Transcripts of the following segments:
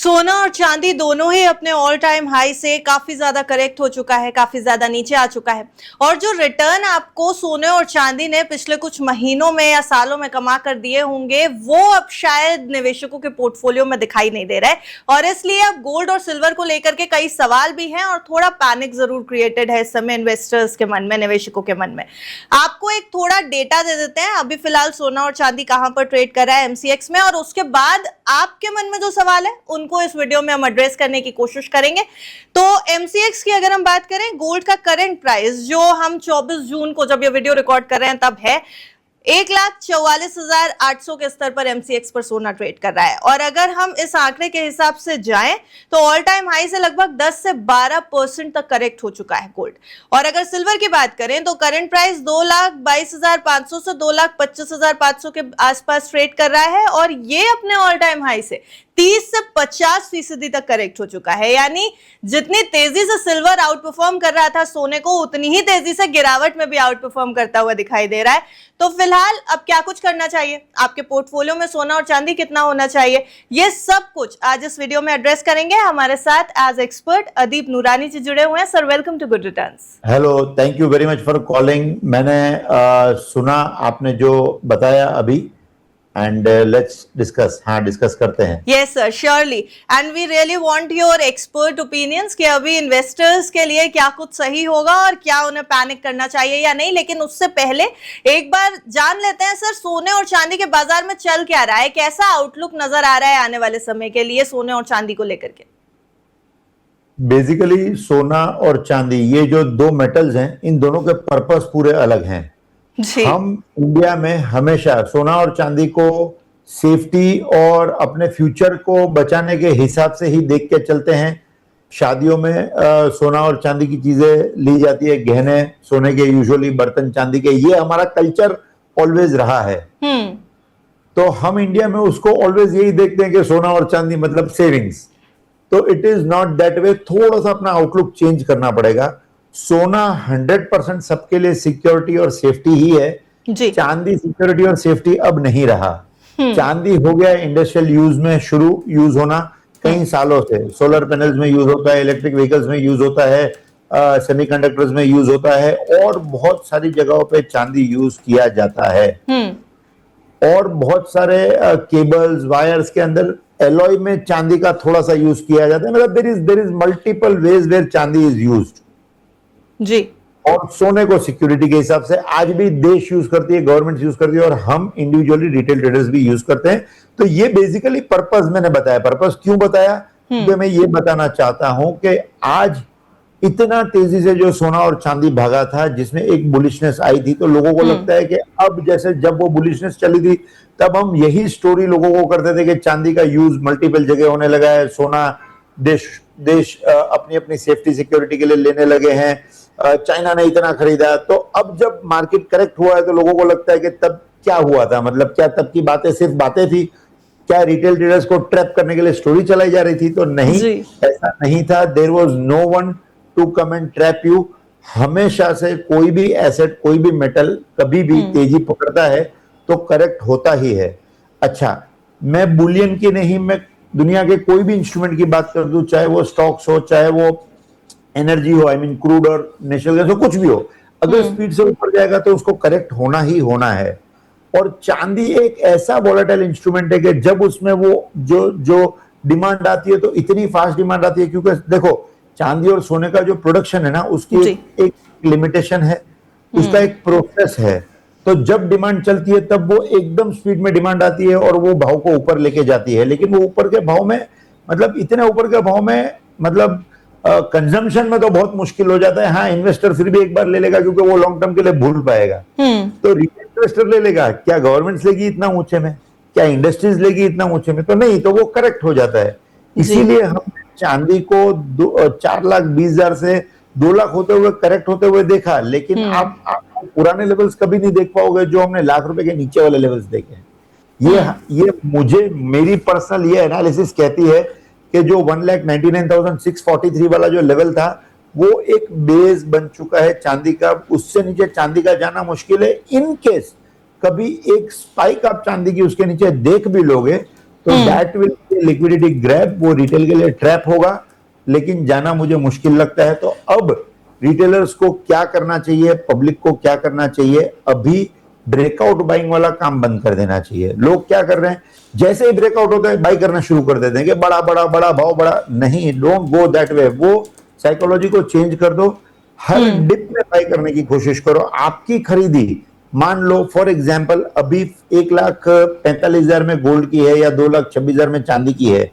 सोना और चांदी दोनों ही अपने ऑल टाइम हाई से काफी ज्यादा करेक्ट हो चुका है, काफी ज्यादा नीचे आ चुका है। और जो रिटर्न आपको सोने और चांदी ने पिछले कुछ महीनों में या सालों में कमा कर दिए होंगे, वो अब शायद निवेशकों के पोर्टफोलियो में दिखाई नहीं दे रहा है। और इसलिए अब गोल्ड और सिल्वर को लेकर के कई सवाल भी हैं और थोड़ा पैनिक जरूर क्रिएटेड है इस समय इन्वेस्टर्स के मन में, निवेशकों के मन में। आपको एक थोड़ा डेटा दे देते हैं, अभी फिलहाल सोना और चांदी कहां पर ट्रेड कर रहा है एमसीएक्स में, और उसके बाद आपके मन में जो सवाल है उनको इस वीडियो में हम एड्रेस करने की कोशिश करेंगे। तो एमसीएक्स की अगर हम बात करें, गोल्ड का करंट प्राइस जो हम 24 जून को जब ये वीडियो रिकॉर्ड कर रहे हैं तब है 1,44,800 के स्तर पर एमसीएक्स पर सोना ट्रेड कर रहा है। और अगर हम इस आंकड़े के हिसाब से जाएं तो ऑल टाइम हाई से लगभग 10 से 12% तक करेक्ट हो चुका है गोल्ड। और अगर सिल्वर की बात करें तो करंट प्राइस 2,22,500 से 2,25,500 के आसपास ट्रेड कर रहा है और ये अपने ऑल टाइम हाई से 30 से 50% तक करेक्ट हो चुका है। यानी जितनी तेजी से सिल्वर आउट परफॉर्म कर रहा था सोने को, उतनी ही तेजी से गिरावट में भी आउट परफॉर्म करता हुआ दिखाई दे रहा है। तो फिलहाल अब क्या कुछ करना चाहिए, आपके पोर्टफोलियो में सोना और चांदी कितना होना चाहिए, ये सब कुछ आज इस वीडियो में एड्रेस करेंगे। हमारे साथ एज एक्सपर्ट अदीप नूरानी जी जुड़े हुए हैं। Sir, welcome to Good Returns. Hello, thank you very much for calling. मैंने सुना आपने जो बताया अभी, एंड लेट्स डिस्कस। हाँ, डिस्कस करते हैं। Yes sir, surely, and we really want your expert opinions कि अभी इन्वेस्टर्स के लिए क्या कुछ सही होगा और क्या उन्हें पैनिक करना चाहिए या नहीं। लेकिन उससे पहले एक बार जान लेते हैं सर, सोने और चांदी के बाजार में चल क्या रहा है, कैसा आउटलुक नजर आ रहा है आने वाले समय के लिए सोने और चांदी को लेकर के। बेसिकली सोना और चांदी, ये जो दो मेटल्स हैं, इन दोनों के पर्पस पूरे अलग हैं। हम इंडिया में हमेशा सोना और चांदी को सेफ्टी और अपने फ्यूचर को बचाने के हिसाब से ही देख के चलते हैं। शादियों में सोना और चांदी की चीजें ली जाती है, गहने सोने के, यूजुअली बर्तन चांदी के। ये हमारा कल्चर ऑलवेज रहा है। तो हम इंडिया में उसको ऑलवेज यही देखते हैं कि सोना और चांदी मतलब सेविंग्स। तो it is not that way. थोड़ा सा अपना आउटलुक चेंज करना पड़ेगा। सोना 100% सबके लिए सिक्योरिटी और सेफ्टी ही है जी। चांदी सिक्योरिटी और सेफ्टी अब नहीं रहा। चांदी हो गया इंडस्ट्रियल यूज में यूज होना कई सालों से। सोलर पैनल्स में यूज होता है, इलेक्ट्रिक व्हीकल्स में यूज होता है, सेमीकंडक्टर्स में यूज होता है, और बहुत सारी जगहों पे चांदी यूज किया जाता है। और बहुत सारे केबल्स, वायर्स के अंदर एलॉय में चांदी का थोड़ा सा यूज किया जाता है। मतलब there is multiple ways where chandi is used जी। और सोने को सिक्योरिटी के हिसाब से आज भी देश यूज करती है, गवर्नमेंट यूज करती है, और हम इंडिविजुअली रिटेल ट्रेडर्स भी यूज करते हैं। तो ये बेसिकली पर्पस मैंने बताया। पर्पस क्यों बताया? क्योंकि मैं ये बताना चाहता हूं कि आज इतना तेजी से जो सोना और चांदी भागा था, जिसमें एक बुलिशनेस आई थी, तो लोगों को लगता है कि अब जैसे जब वो बुलिशनेस चली थी तब हम यही स्टोरी लोगों को करते थे कि चांदी का यूज मल्टीपल जगह होने लगा है, सोना देश अपनी अपनी सेफ्टी सिक्योरिटी के लिए लेने लगे हैं, चाइना ने इतना खरीदा। तो अब जब मार्केट करेक्ट हुआ है तो लोगों को लगता है कि तब क्या हुआ था, मतलब क्या तब की बातें सिर्फ बातें थी, क्या रिटेल ट्रेडर्स को ट्रैप करने के लिए स्टोरी चलाई जा रही थी? तो नहीं, ऐसा नहीं था। There was no one to come and trap you. हमेशा से कोई भी एसेट, कोई भी मेटल कभी भी तेजी पकड़ता है तो करेक्ट होता ही है। अच्छा, मैं बुलियन की नहीं, मैं दुनिया के कोई भी इंस्ट्रूमेंट की बात कर दूं, चाहे वो स्टॉक्स हो, चाहे वो एनर्जी हो, आई मीन क्रूड और नेचुरल गैस हो, कुछ भी हो, अगर स्पीड से ऊपर जाएगा तो उसको करेक्ट होना ही होना है। और चांदी एक ऐसा वॉलेटाइल इंस्ट्रूमेंट है कि जब उसमें वो जो डिमांड आती है तो इतनी फास्ट डिमांड आती है, क्योंकि देखो चांदी और सोने का जो प्रोडक्शन है ना, उसकी एक लिमिटेशन है, उसका एक प्रोसेस है। तो जब डिमांड चलती है तब वो एकदम स्पीड में डिमांड आती है और वो भाव को ऊपर लेके जाती है। लेकिन वो ऊपर के भाव में, मतलब इतने ऊपर के भाव में, मतलब कंजम्पशन में तो बहुत मुश्किल हो जाता है। हाँ, इन्वेस्टर फिर भी एक बार ले लेगा क्योंकि वो लॉन्ग टर्म के लिए भूल पाएगा। तो रिटेल इन्वेस्टर ले लेगा, क्या गवर्नमेंट लेगी इतना ऊंचे में, क्या इंडस्ट्रीज लेगी इतना ऊंचे में? तो नहीं, तो वो करेक्ट हो जाता है। इसीलिए हम चांदी को 4,20,000 से 2 लाख होते हुए, करेक्ट होते हुए देखा। लेकिन आप पुराने लेवल्स कभी नहीं देख पाओगे जो हमने लाख रुपए के नीचे वाले लेवल्स देखे हैं। ये मुझे, मेरी पर्सनल ये एनालिसिस कहती है कि जो 1,99,643 वाला जो लेवल था, वो एक बेस बन चुका है चांदी का। उससे नीचे चांदी का जाना मुश्किल है। इन केस कभी एक स्पाइक आप चांदी की उसके नीचे देख भी लोगे तो दैट विल लिक्विडिटी ग्रैब, वो रिटेल के लिए ट्रैप होगा, लेकिन जाना मुझे मुश्किल लगता है। तो अब रिटेलर्स को क्या करना चाहिए, पब्लिक को क्या करना चाहिए, अभी ब्रेकआउट बाइंग वाला काम बंद कर देना चाहिए। लोग क्या कर रहे हैं, जैसे ही ब्रेकआउट होता है बाई करना शुरू कर देते हैं कि बड़ा बड़ा बड़ा भाव बड़ा, नहीं, डोंट गो दैट वे। वो साइकोलॉजी को चेंज कर दो, हर डिप में बाई करने की कोशिश करो। आपकी खरीदी, मान लो फॉर एग्जांपल अभी 1,45,000 में गोल्ड की है या 2,26,000 में चांदी की है,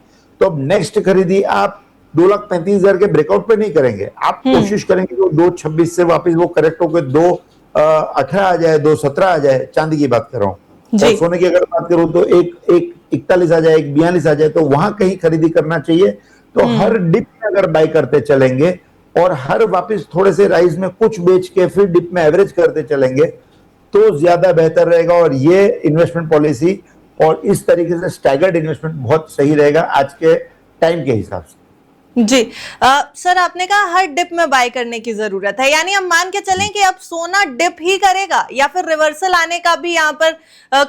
तो अब नेक्स्ट खरीदी आप 2,35,000 के ब्रेकआउट पे नहीं करेंगे, आप कोशिश करेंगे कि 2,26 से वापस वो करेक्ट होकर 2,18 आ जाए, 2,17 आ जाए। चांदी की बात कर रहा हूँ। और सोने की अगर बात करूं तो एक 41 आ जाए, एक 42 आ जाए, तो वहां कहीं खरीदी करना चाहिए। तो हर डिप में अगर बाई करते चलेंगे और हर वापस थोड़े से राइज में कुछ बेच के फिर डिप में एवरेज करते चलेंगे तो ज्यादा बेहतर रहेगा। और ये इन्वेस्टमेंट पॉलिसी और इस तरीके से स्टैगर्ड इन्वेस्टमेंट बहुत सही रहेगा आज के टाइम के हिसाब से। जी सर, आपने कहा हर डिप में बाय करने की जरूरत है, यानी हम मान के चलें कि अब सोना डिप ही करेगा या फिर रिवर्सल आने का भी यहाँ पर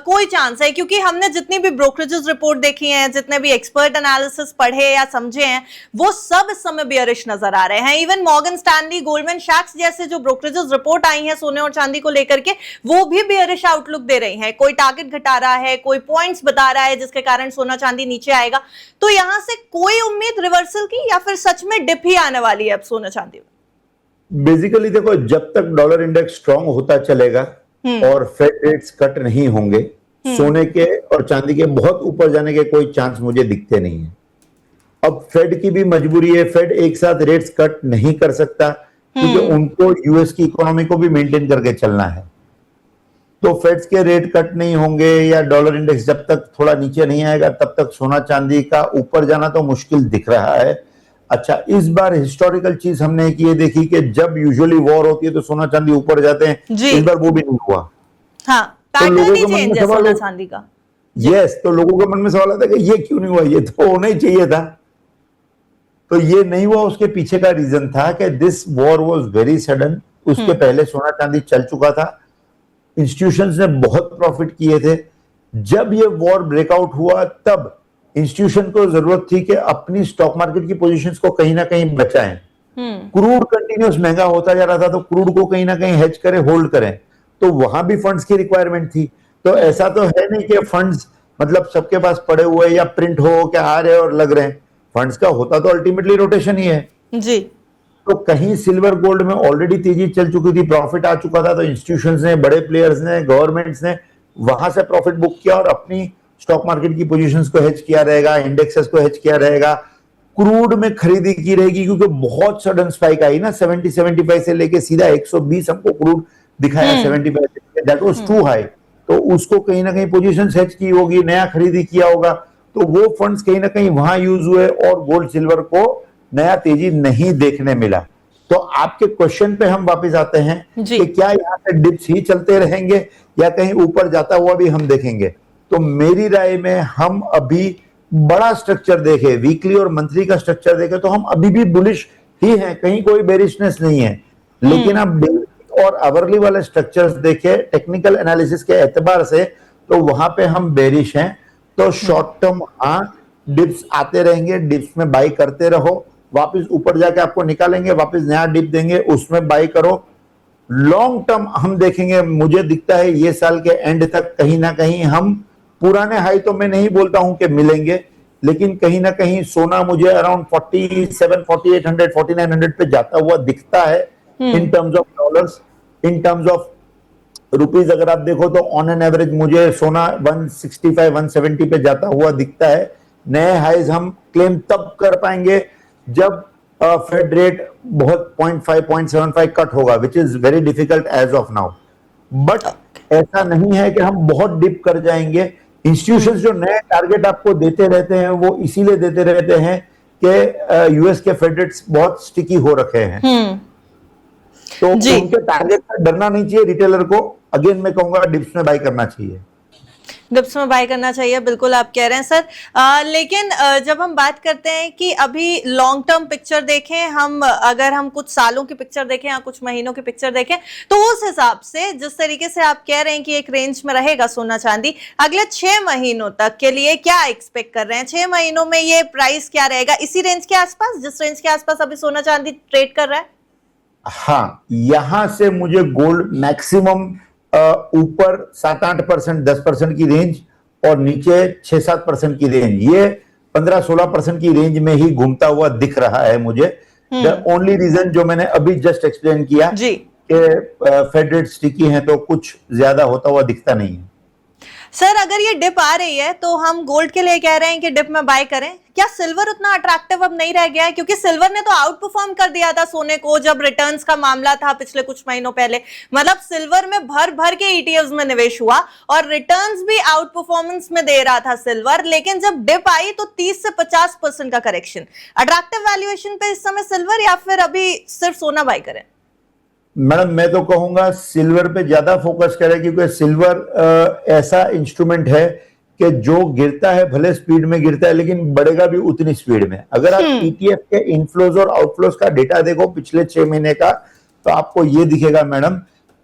कोई चांस है? क्योंकि हमने जितनी भी ब्रोकरेजेस रिपोर्ट देखी हैं, जितने भी एक्सपर्ट एनालिसिस पढ़े या समझे हैं, वो सब इस समय बियरिश नजर आ रहे हैं। इवन मॉर्गन स्टैनली, गोल्डमैन सैक्स जैसे जो ब्रोकरेजेस रिपोर्ट आई हैं सोने और चांदी को लेकर के, वो भी बियरिश आउटलुक दे रही हैं। कोई टारगेट घटा रहा है, कोई पॉइंट्स बता रहा है जिसके कारण सोना चांदी नीचे आएगा। तो यहां से कोई उम्मीद रिवर्सल की या फिर सच में डिप ही आने वाली है अब सोना चांदी में? बेसिकली देखो, जब तक डॉलर इंडेक्स स्ट्रांग होता चलेगा और फेड रेट्स कट नहीं होंगे, सोने के और चांदी के बहुत ऊपर जाने के कोई चांस मुझे दिखते नहीं है। अब फेड की भी मजबूरी है, फेड एक साथ रेट्स कट नहीं कर सकता क्योंकि उनको यूएस की इकोनॉमी को भी मेंटेन करके चलना है। तो फेड्स के रेट कट नहीं होंगे या डॉलर इंडेक्स जब तक थोड़ा नीचे नहीं आएगा तब तक सोना चांदी का ऊपर जाना तो मुश्किल दिख रहा है। अच्छा, इस बार हिस्टोरिकल चीज हमने एक ये देखी कि जब यूजुअली वॉर होती है तो सोना चांदी ऊपर जाते हैं, इस बार वो भी नहीं हुआ। हाँ, पैटर्न ही चेंज है सोना चांदी का। यस, तो लोगों के मन में सवाल आता है कि ये क्यों नहीं हुआ, ये तो होना ही चाहिए था। तो ये नहीं हुआ, उसके पीछे का रीजन था कि this war was very sudden. उसके पहले सोना चांदी चल चुका था, इंस्टीट्यूशंस ने बहुत प्रॉफिट किए थे। जब ये वॉर ब्रेकआउट हुआ तब इंस्टीट्यूशन को जरूरत थी कि अपनी स्टॉक मार्केट की पोजीशंस को कहीं ना कहीं बचाएं। क्रूड कंटिन्यूस महंगा होता जा रहा था, तो क्रूड को कहीं ना कहीं हेज करें, होल्ड करें, तो वहां भी फंड्स की रिक्वायरमेंट थी। तो ऐसा तो है नहीं कि फंड्स मतलब सबके पास पड़े हुए या प्रिंट हो के आ रहे और लग रहे हैं। फंड्स का होता तो अल्टीमेटली रोटेशन ही है जी। तो कहीं सिल्वर गोल्ड में ऑलरेडी तेजी चल चुकी थी, प्रॉफिट आ चुका था, तो इंस्टीट्यूशंस ने, बड़े प्लेयर्स ने, गवर्नमेंट्स ने वहां से प्रॉफिट बुक किया और अपनी स्टॉक मार्केट की पोजीशंस को हेज किया रहेगा, इंडेक्सेस को हेज किया रहेगा। क्रूड में खरीदी की रहेगी क्योंकि बहुत सडन स्पाइक आई ना, 70-75 से लेके सीधा 120 हमको क्रूड दिखाया, 75 से, दैट वाज टू हाई। तो उसको कहीं ना कहीं पोजीशंस हेज की होगी, नया खरीदी किया होगा, तो वो फंड्स कहीं ना कहीं वहां यूज हुए और गोल्ड सिल्वर को नया तेजी नहीं देखने मिला। तो आपके क्वेश्चन पे हम वापस आते हैं कि क्या यहाँ से डिप्स ही चलते रहेंगे या कहीं ऊपर जाता हुआ भी हम देखेंगे? तो मेरी राय में हम अभी बड़ा स्ट्रक्चर देखें, वीकली और मंथली का स्ट्रक्चर देखें, तो हम अभी भी बुलिश ही हैं, कहीं कोई बेरिशनेस नहीं है। लेकिन अब डेली और आवरली वाले स्ट्रक्चर्स देखें टेक्निकल एनालिसिस के एतबार से, तो वहां पे हम बेरिश हैं। तो शॉर्ट टर्म हाँ, डिप्स आते रहेंगे, डिप्स में बाई करते रहो, वापस ऊपर जाके आपको निकालेंगे, वापस नया डिप देंगे, उसमें बाई करो। लॉन्ग टर्म हम देखेंगे, मुझे दिखता है ये साल के एंड तक कहीं ना कहीं हम पुराने हाई तो मैं नहीं बोलता हूं कि मिलेंगे, लेकिन कहीं ना कहीं सोना मुझे अराउंड 47, 4800, 4900 पे जाता हुआ दिखता है in terms of dollars. In terms of rupees अगर आप देखो तो ऑन एन एवरेज मुझे सोना 165, 170 पे जाता हुआ दिखता है। नए हाइज हम क्लेम तब कर पाएंगे जब फेड रेट बहुत 0.5, 0.75 कट होगा, which is very difficult as of now. But ऐसा नहीं है कि हम बहुत डिप कर जाएंगे। इंस्टीट्यूशंस जो नए टारगेट आपको देते रहते हैं वो इसीलिए देते रहते हैं कि यूएस के फेड रेट्स बहुत स्टिकी हो रखे हैं, तो उनके टारगेट से डरना नहीं चाहिए रिटेलर को। अगेन मैं कहूंगा डिप्स में बाई करना चाहिए। डिप्स में बाय करना चाहिए, बिल्कुल आप कह रहे हैं सर। लेकिन जब हम बात करते हैं कि अभी लॉन्ग टर्म पिक्चर देखें हम, अगर हम कुछ सालों की पिक्चर देखें या कुछ महीनों की पिक्चर देखें, तो उस हिसाब से जिस तरीके से आप कह रहे हैं कि एक रेंज में रहेगा सोना चांदी, अगले 6 महीनों तक के लिए क्या एक्सपेक्ट कर रहे हैं? 6 महीनों में ये प्राइस क्या रहेगा, इसी रेंज के आसपास जिस रेंज के आसपास अभी सोना चांदी ट्रेड कर रहा है? हाँ, यहां से मुझे गोल्ड मैक्सिमम ऊपर 7-8%, 10% की रेंज और नीचे 6-7% की रेंज, ये 15-16% की रेंज में ही घूमता हुआ दिख रहा है मुझे। द ओनली रीजन जो मैंने अभी जस्ट एक्सप्लेन किया जी कि फेड रेट स्टिकी है तो कुछ ज्यादा होता हुआ दिखता नहीं है। सर, अगर ये डिप आ रही है तो हम गोल्ड के लिए कह रहे हैं कि डिप में बाय करें, क्या सिल्वर उतना अट्रैक्टिव अब नहीं रह गया है? क्योंकि सिल्वर ने तो आउट परफॉर्म कर दिया था सोने को जब रिटर्न्स का मामला था पिछले कुछ महीनों पहले। मतलब सिल्वर में भर भर के ईटीएफ्स में निवेश हुआ और रिटर्न्स भी आउट परफॉर्मेंस में दे रहा था सिल्वर, लेकिन जब डिप आई तो 30 से 50% का करेक्शन। अट्रैक्टिव वैल्यूएशन पे इस समय सिल्वर या फिर अभी सिर्फ सोना बाय करें? मैडम, मैं तो कहूंगा सिल्वर पे ज्यादा फोकस करें, क्योंकि सिल्वर ऐसा इंस्ट्रूमेंट है कि जो गिरता है भले स्पीड में गिरता है लेकिन बढ़ेगा भी उतनी स्पीड में। अगर आप ईटीएफ के इनफ्लोज और आउटफ्लोज का डेटा देखो पिछले 6 महीने का, तो आपको ये दिखेगा मैडम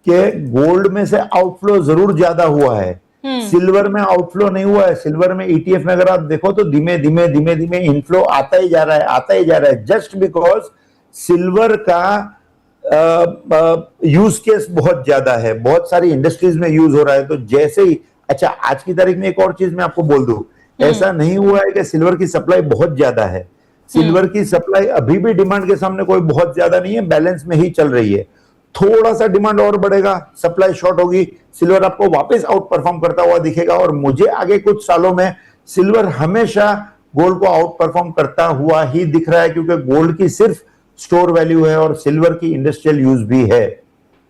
कि गोल्ड में से आउटफ्लो जरूर ज्यादा हुआ है, सिल्वर में आउटफ्लो नहीं हुआ है। सिल्वर में ईटीएफ में अगर आप देखो तो धीमे धीमे इनफ्लो आता ही जा रहा है, जस्ट बिकॉज सिल्वर का यूज केस बहुत ज्यादा है, बहुत सारी इंडस्ट्रीज में यूज हो रहा है। तो जैसे ही, अच्छा आज की तारीख में एक और चीज मैं आपको बोल दूं, ऐसा नहीं हुआ है कि सिल्वर की सप्लाई बहुत ज्यादा है। सिल्वर की सप्लाई अभी भी डिमांड के सामने कोई बहुत ज्यादा नहीं है, बैलेंस में ही चल रही है। थोड़ा सा डिमांड और बढ़ेगा, सप्लाई शॉर्ट होगी, सिल्वर आपको वापस आउट परफॉर्म करता हुआ दिखेगा। और मुझे आगे कुछ सालों में सिल्वर हमेशा गोल्ड को आउट परफॉर्म करता हुआ ही दिख रहा है, क्योंकि गोल्ड की सिर्फ स्टोर वैल्यू है और सिल्वर की इंडस्ट्रियल यूज भी है।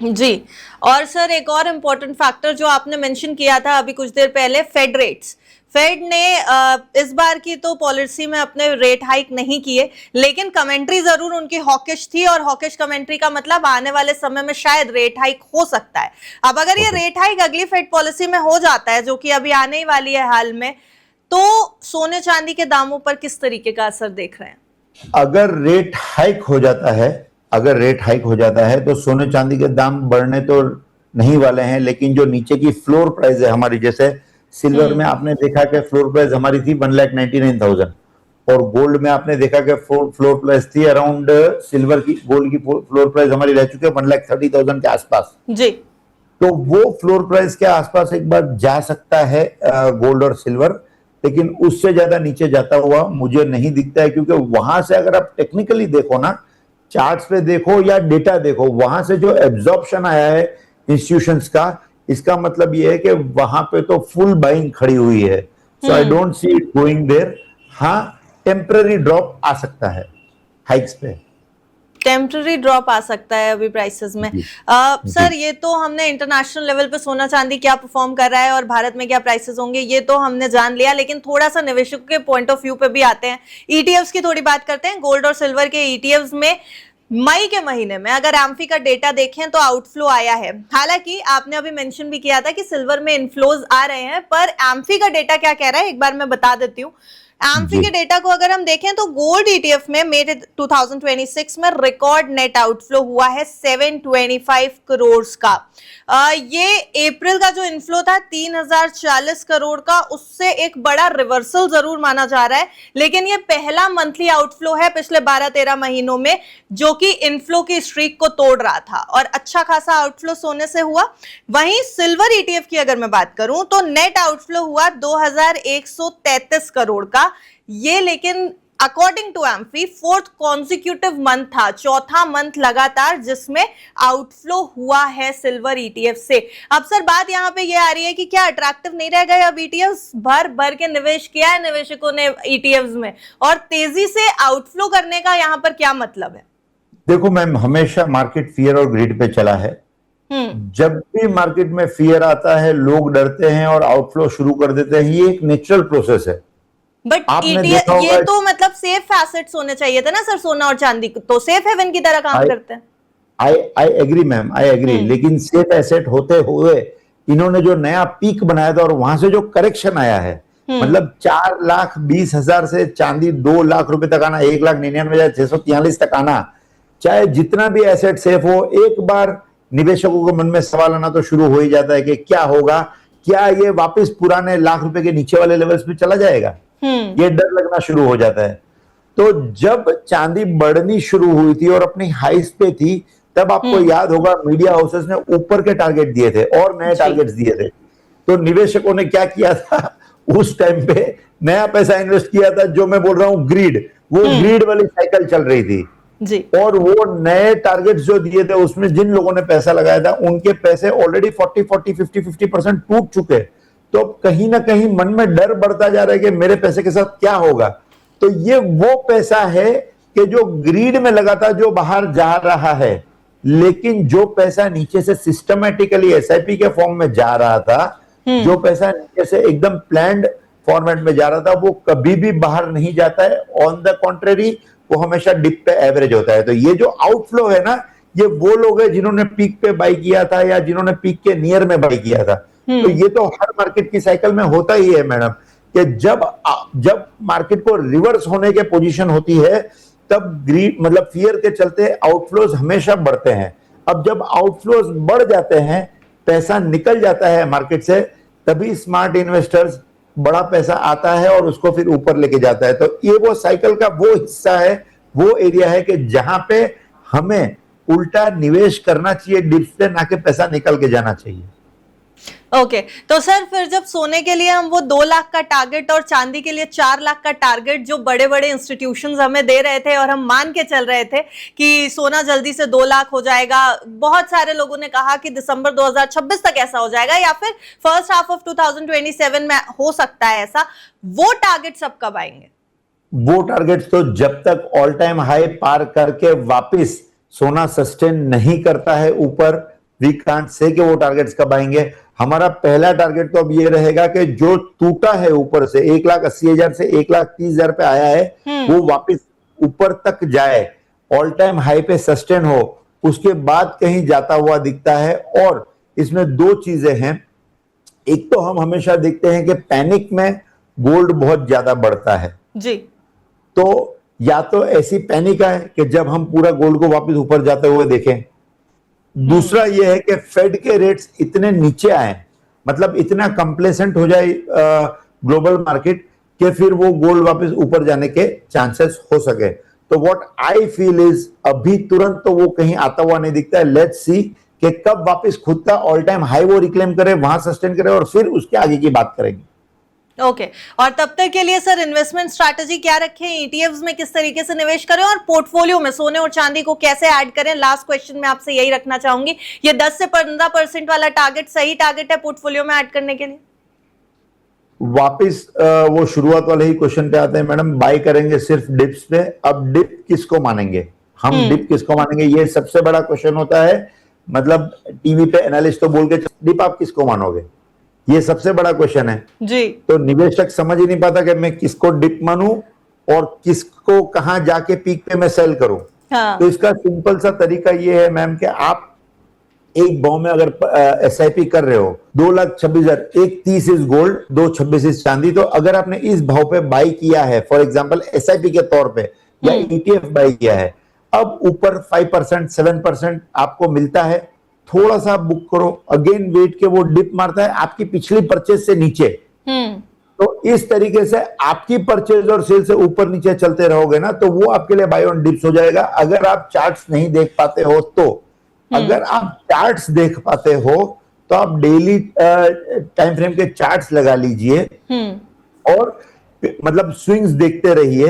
जी, और सर एक और इम्पोर्टेंट फैक्टर जो आपने मेंशन किया था अभी कुछ देर पहले, फेड रेट्स। फेड ने इस बार की तो पॉलिसी में अपने रेट हाइक नहीं किए, लेकिन कमेंट्री जरूर उनकी हॉकिश थी, और हॉकिश कमेंट्री का मतलब आने वाले समय में शायद रेट हाइक हो सकता है। अब अगर ये रेट हाइक अगली फेड पॉलिसी में हो जाता है, जो कि अभी आने ही वाली है हाल में, तो सोने चांदी के दामों पर किस तरीके का असर देख रहे हैं? अगर रेट हाइक हो जाता है तो सोने चांदी के दाम बढ़ने तो नहीं वाले हैं, लेकिन जो नीचे की फ्लोर प्राइस है हमारी, जैसे सिल्वर में आपने देखा कि फ्लोर प्राइस हमारी थी 1,99,000 और गोल्ड में आपने देखा कि फ्लोर प्राइस थी अराउंड, गोल्ड की फ्लोर प्राइस हमारी रह चुकी है 1,30,000 के आसपास जी। तो वो फ्लोर प्राइस के आसपास एक बार जा सकता है गोल्ड और सिल्वर, लेकिन उससे ज्यादा नीचे जाता हुआ मुझे नहीं दिखता है, क्योंकि वहां से अगर आप टेक्निकली देखो ना, चार्ट्स पे देखो या डेटा देखो, वहां से जो एब्जॉर्प्शन आया है इंस्टीट्यूशंस का, इसका मतलब ये है कि वहां पे तो फुल बाइंग खड़ी हुई है। So I don't see it going there. हाँ, टेम्पररी ड्रॉप आ सकता है हाइक्स पे, टेम्पररी ड्रॉप आ सकता है अभी प्राइसेस में। सर, ये तो हमने इंटरनेशनल लेवल पे सोना चांदी क्या परफॉर्म कर रहा है और भारत में क्या प्राइसेस होंगे ये तो हमने जान लिया, लेकिन थोड़ा सा निवेशकों के पॉइंट ऑफ व्यू पे भी आते हैं। ईटीएफ्स की थोड़ी बात करते हैं। गोल्ड और सिल्वर के ईटीएफ्स में मई के महीने में अगर एम्फी का डेटा देखें तो आउटफ्लो आया है। हालांकि आपने अभी मेंशन भी किया था कि सिल्वर में इनफ्लोज आ रहे हैं, पर एम्फी का डेटा क्या कह रहा है एक बार मैं बता देती हूँ। एम्फी के डेटा को अगर हम देखें तो गोल्ड ईटीएफ में मई 2026 में रिकॉर्ड नेट आउटफ्लो हुआ है 725 करोड़ का। ये अप्रैल का जो इनफ्लो था 3040 करोड़ का, उससे एक बड़ा रिवर्सल जरूर माना जा रहा है, लेकिन ये पहला मंथली आउटफ्लो है पिछले 12-13 महीनों में जो कि इनफ्लो की स्ट्रीक को तोड़ रहा था, और अच्छा खासा आउटफ्लो सोने से हुआ। वहीं सिल्वर ईटीएफ की अगर मैं बात करूं तो नेट आउटफ्लो हुआ 2133 करोड़ का। ये लेकिन according to AMFI fourth consecutive month था, चौथा मंथ लगातार जिसमें आउटफ्लो हुआ है सिल्वर ईटीएफ से। अब सर बात यहाँ पे ये आ रही है कि क्या अट्रैक्टिव नहीं रह गए अब ईटीएफ्स? भर भर के निवेश किया है निवेशकों ने ईटीएफ्स में, और तेजी से आउटफ्लो करने का यहाँ पर क्या मतलब है? देखो मैम, हमेशा मार्केट फियर और ग्रिड पे चला है। जब भी मार्केट में फियर आता है लोग डरते हैं और आउटफ्लो शुरू कर देते हैं, ये एक नेचुरल प्रोसेस है। बट ये तो मतलब सेफ एसेट्स होने चाहिए थे ना सर, सोना और चांदी तो सेफ हेवन की तरह काम करते हैं। I agree ma'am, I agree, लेकिन सेफ एसेट होते हुए इन्होंने जो नया पीक बनाया था और वहां से जो करेक्शन आया है, मतलब 4,20,000 से चांदी 2 लाख रुपए तक आना, 1,99,643 तक आना, चाहे जितना भी एसेट सेफ हो, एक बार निवेशकों के मन में सवाल आना तो शुरू हो ही जाता है कि क्या होगा, क्या ये वापस पुराने लाख रुपए के नीचे वाले लेवल्स पे चला जाएगा, ये डर लगना शुरू हो जाता है। तो जब चांदी बढ़नी शुरू हुई थी और अपनी हाइस पे थी, तब आपको याद होगा मीडिया हाउसेस ने ऊपर के टारगेट दिए थे और नए टारगेट्स दिए थे। तो निवेशकों ने क्या किया था, उस टाइम पे नया पैसा इन्वेस्ट किया था, जो मैं बोल रहा हूं ग्रीड, वो ग्रीड वाली साइकिल चल रही थी जी। और वो नए टारगेट्स जो दिए थे उसमें जिन लोगों ने पैसा लगाया था उनके पैसे ऑलरेडी 40-50% टूट चुके। तो कहीं ना कहीं मन में डर बढ़ता जा रहा है कि मेरे पैसे के साथ क्या होगा। तो ये वो पैसा है कि जो ग्रीड में लगा था, जो बाहर जा रहा है, लेकिन जो पैसा नीचे से सिस्टमैटिकली एसआईपी के फॉर्म में जा रहा था, जो पैसा नीचे से एकदम प्लान्ड फॉर्मेट में जा रहा था, वो कभी भी बाहर नहीं जाता है। ऑन द कॉन्ट्रेरी वो हमेशा डिप पे एवरेज होता है। तो ये जो आउटफ्लो है ना, ये वो लोग हैं जिन्होंने पीक पे बाई किया था या जिन्होंने पीक के नियर में बाई किया था। तो ये तो हर मार्केट की साइकिल में होता ही है मैडम, कि जब मार्केट को रिवर्स होने के पोजीशन होती है, तब ग्रीड मतलब फियर के चलते आउटफ्लोज हमेशा बढ़ते हैं। अब जब आउटफ्लोज बढ़ जाते हैं, पैसा निकल जाता है मार्केट से, तभी स्मार्ट इन्वेस्टर्स बड़ा पैसा आता है और उसको फिर ऊपर लेके जाता है। तो ये वो साइकिल का वो हिस्सा है, वो एरिया है कि जहां पे हमें उल्टा निवेश करना चाहिए डिप्स पे, ना कि पैसा निकल के जाना चाहिए। ओके तो सर फिर जब सोने के लिए हम वो 2 लाख का टारगेट और चांदी के लिए 4 लाख का टारगेट जो बड़े बड़े इंस्टीट्यूशंस हमें दे रहे थे और हम मान के चल रहे थे कि सोना जल्दी से 2 लाख हो जाएगा, बहुत सारे लोगों ने कहा कि दिसंबर 2026 तक ऐसा हो जाएगा या फिर फर्स्ट हाफ ऑफ 2027 में हो सकता है ऐसा, वो टारगेट सब कब आएंगे? वो टारगेट्स तो जब तक ऑल टाइम हाई पार करके वापस सोना सस्टेन नहीं करता है ऊपर, वी कांट से कि वो टारगेट्स कब आएंगे। हमारा पहला टारगेट तो अब ये रहेगा कि जो टूटा है ऊपर से 1,80,000 से 1,30,000 पे आया है, वो वापस ऊपर तक जाए, ऑल टाइम हाई पे सस्टेन हो, उसके बाद कहीं जाता हुआ दिखता है। और इसमें 2 चीजें हैं। एक तो हम हमेशा देखते हैं कि पैनिक में गोल्ड बहुत ज्यादा बढ़ता है जी। तो या तो ऐसी पैनिक आए कि जब हम पूरा गोल्ड को वापस ऊपर जाते हुए देखें। दूसरा यह है कि फेड के रेट्स इतने नीचे आए, मतलब इतना कंप्लेसेंट हो जाए ग्लोबल मार्केट कि फिर वो गोल्ड वापस ऊपर जाने के चांसेस हो सके। तो व्हाट आई फील इज अभी तुरंत तो वो कहीं आता हुआ नहीं दिखता है। लेट्स सी कि कब वापस खुद का ऑल टाइम हाई वो रिक्लेम करे, वहां सस्टेन करे और फिर उसके आगे की बात करेंगे। ओके और तब तक के लिए सर इन्वेस्टमेंट स्ट्रैटेजी क्या रखें, ईटीएफ्स में किस तरीके से निवेश करें और पोर्टफोलियो में सोने और चांदी को कैसे ऐड करें? लास्ट क्वेश्चन मैं आपसे यही रखना चाहूंगी, ये 10 से 15% वाला टारगेट सही टारगेट है पोर्टफोलियो में ऐड करने के लिए? वापिस वो शुरुआत वाले ही क्वेश्चन पे आते हैं मैडम, बाय करेंगे सिर्फ डिप्स पे। अब डिप किसको मानेंगे हम, डिप किसको मानेंगे, ये सबसे बड़ा क्वेश्चन होता है। मतलब टीवी पे एनालिस्ट तो बोल के डिप आप किसको मानोगे, ये सबसे बड़ा क्वेश्चन है जी। तो निवेशक समझ ही नहीं पाता कि मैं किसको डिप मानूं और किसको कहां जाके पीक पे मैं सेल करूं। हाँ। तो इसका सिंपल सा तरीका ये है मैम कि आप एक भाव में अगर एसआईपी कर रहे हो 2,26,000, 1,30 इज गोल्ड, 2,26 इज चांदी, तो अगर आपने इस भाव पे बाई किया है फॉर एग्जांपल एसआईपी के तौर पे या ईटीएफ बाई किया है, अब ऊपर 5% 7% आपको मिलता है, थोड़ा सा बुक करो, अगेन वेट के वो डिप मारता है आपकी पिछली परचेज से नीचे। तो इस तरीके से आपकी परचेज और सेल से ऊपर नीचे चलते रहोगे ना, तो वो आपके लिए बाय ऑन डिप्स हो जाएगा। अगर आप चार्ट्स नहीं देख पाते हो तो, अगर आप चार्ट्स देख पाते हो तो आप डेली टाइम फ्रेम के चार्ट्स लगा लीजिए और मतलब स्विंग्स देखते रहिए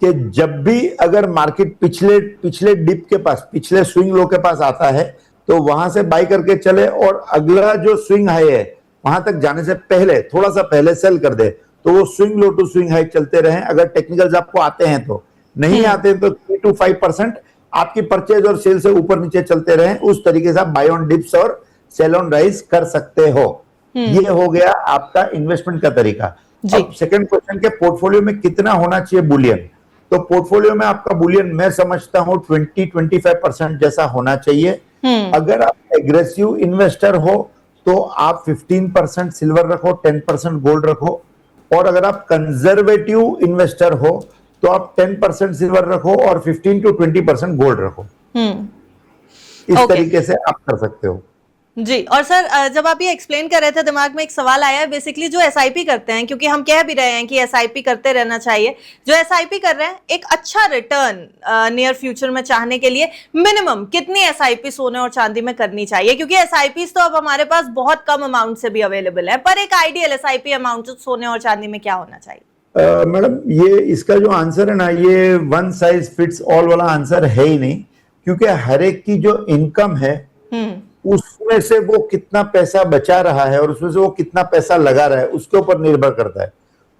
कि जब भी अगर मार्केट पिछले डिप के पास, पिछले स्विंग लो के पास आता है तो वहां से बाई करके चले और अगला जो स्विंग हाई है वहां तक जाने से पहले थोड़ा सा पहले सेल कर दे, तो वो swing low to swing high चलते रहें। अगर टेक्निकल्स आपको आते हैं तो, नहीं आते तो 3 to 5% आपकी परचेज और सेल से ऊपर नीचे चलते रहें। उस तरीके से आप बाय ऑन डिप्स और सेल ऑन राइज कर सकते हो। ये हो गया आपका इन्वेस्टमेंट का तरीका। अब सेकंड क्वेश्चन के पोर्टफोलियो में कितना होना चाहिए बुलियन, तो पोर्टफोलियो में आपका बुलियन मैं समझता हूं 20-25% जैसा होना चाहिए। अगर आप एग्रेसिव इन्वेस्टर हो तो आप 15% सिल्वर रखो, 10% गोल्ड रखो, और अगर आप कंजर्वेटिव इन्वेस्टर हो तो आप 10% सिल्वर रखो और 15 to 20% गोल्ड रखो। इस Okay. तरीके से आप कर सकते हो। जी। और सर जब आप ये एक्सप्लेन कर रहे थे दिमाग में एक सवाल आया है, बेसिकली जो एसआईपी करते हैं, क्योंकि हम कह भी रहे हैं कि एसआईपी करते रहना चाहिए, जो एसआईपी कर रहे हैं एक अच्छा रिटर्न नियर फ्यूचर में चाहने के लिए मिनिमम कितनी एसआईपी सोने और चांदी में करनी चाहिए? क्योंकि एसआईपी तो अब हमारे पास बहुत कम अमाउंट से भी अवेलेबल है, पर एक आइडियल एसआईपी अमाउंट सोने और चांदी में क्या होना चाहिए? मैडम, ये इसका जो आंसर है ना, ये वन साइज फिट्स ऑल वाला आंसर है ही नहीं, क्योंकि हर एक की जो इनकम है उसमें से वो कितना पैसा बचा रहा है और उसमें से वो कितना पैसा लगा रहा है उसके ऊपर निर्भर करता है।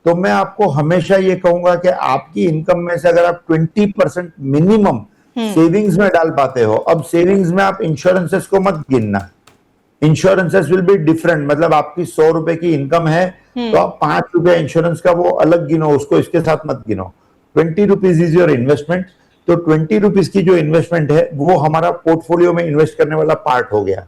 तो मैं आपको हमेशा ये कहूंगा कि आपकी इनकम में से अगर आप 20% मिनिमम सेविंग्स में डाल पाते हो, अब सेविंग्स में आप इंश्योरेंसेस को मत गिनना, इंश्योरेंसेस विल बी डिफरेंट। मतलब आपकी 100 रुपए की इनकम है तो आप 5 रुपए इंश्योरेंस का वो अलग गिनो, उसको इसके साथ मत गिनो। 20 रुपीज इज योर इन्वेस्टमेंट। तो 20 रुपीज की जो इन्वेस्टमेंट है वो हमारा पोर्टफोलियो में इन्वेस्ट करने वाला पार्ट हो गया।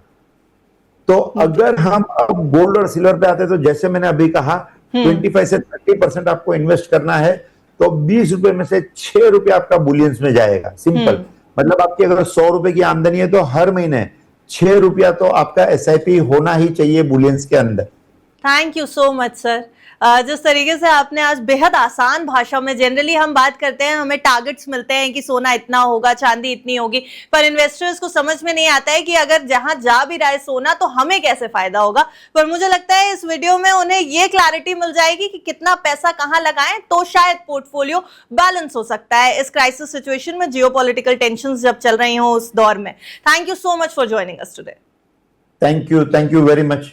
तो अगर हम अब गोल्ड और सिल्वर पे आते हैं, तो जैसे मैंने अभी कहा 25 से 30% आपको इन्वेस्ट करना है, तो 20 रुपए में से 6 रुपए आपका बुलियंस में जाएगा। सिंपल। मतलब आपकी अगर 100 रुपए की आमदनी है तो हर महीने 6 रुपया तो आपका एसआईपी होना ही चाहिए बुलियंस के अंदर। Thank you so much sir. जिस तरीके से आपने आज बेहद आसान भाषा में, जनरली हम बात करते हैं, हमें टारगेट्स मिलते हैं कि सोना इतना होगा, चांदी इतनी होगी, पर इन्वेस्टर्स को समझ में नहीं आता है कि अगर जहां जा भी रहा है सोना तो हमें कैसे फायदा होगा। पर मुझे लगता है इस वीडियो में उन्हें ये क्लैरिटी मिल जाएगी कि कितना पैसा कहां लगाएं तो शायद पोर्टफोलियो बैलेंस हो सकता है इस क्राइसिस सिचुएशन में, जियोपॉलिटिकल टेंशंस जब चल रही हो उस दौर में। Thank you so much for joining us today. Thank you very much.